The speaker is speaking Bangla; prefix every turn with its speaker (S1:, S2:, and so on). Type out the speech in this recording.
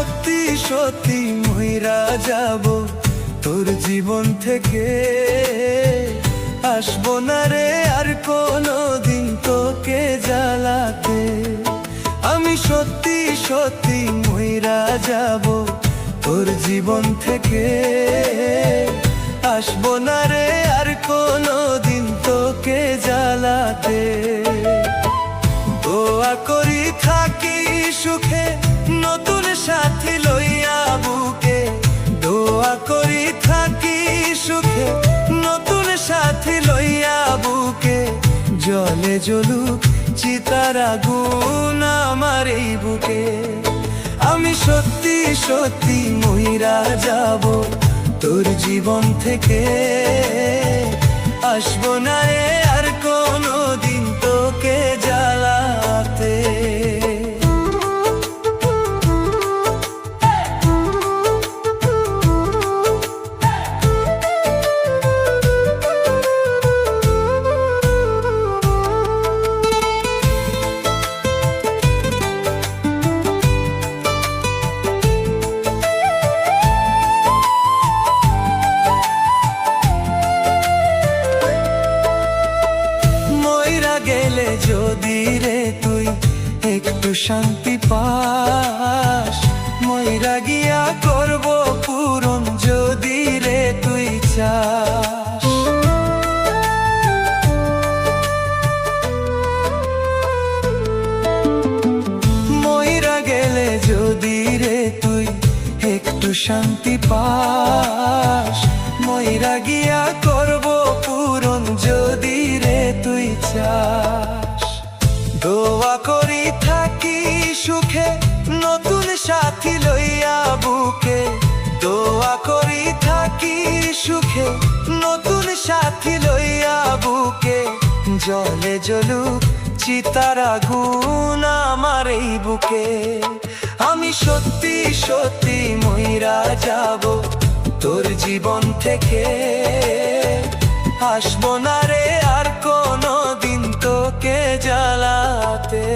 S1: সত্যি সত্যি মইরা যাব তোর জীবন থেকে, আসবো না রে আর কোনোদিন তোকে জ্বালাতে। আমি সত্যি সত্যি মইরা যাব তোর জীবন থেকে, আসবো না রে আর কোনোদিন তোকে জ্বালাতে। দোয়া করি থাকি সুখে নতুন সাথী লইয়া বুকে, দোয়া করি থাকি সুখে নতুন সাথী লইয়া বুকে। জলে জ্বলুক চিতার আগুন আমার এই বুকে। আমি সত্যি সত্যি মইরা যাব তোর জীবন থেকে, আসবো না রে আর কোনোদিন তোকে জ্বালাতে। গেলে যদি রে তুই একটু শান্তি পাস, মইরা গিয়া করব পূরণ যদি রে তুই চাস। মইরা গেলে যদি রে তুই একটু শান্তি পাস, মইরা গিয়া করব পূরণ যদি রে তুই চাস। দোয়া করি থাকি সুখে নতুন সাথী লইয়া বুকে, দোয়া করি থাকি সুখে নতুন সাথী লইয়া বুকে। জলে জ্বলুক চিতার আগুন আমার এই বুকে। আমি সত্যি সত্যি মইরা যাব তোর জীবন থেকে, আসবো না রে আর কোনোদিন তোকে জ্বালাতে।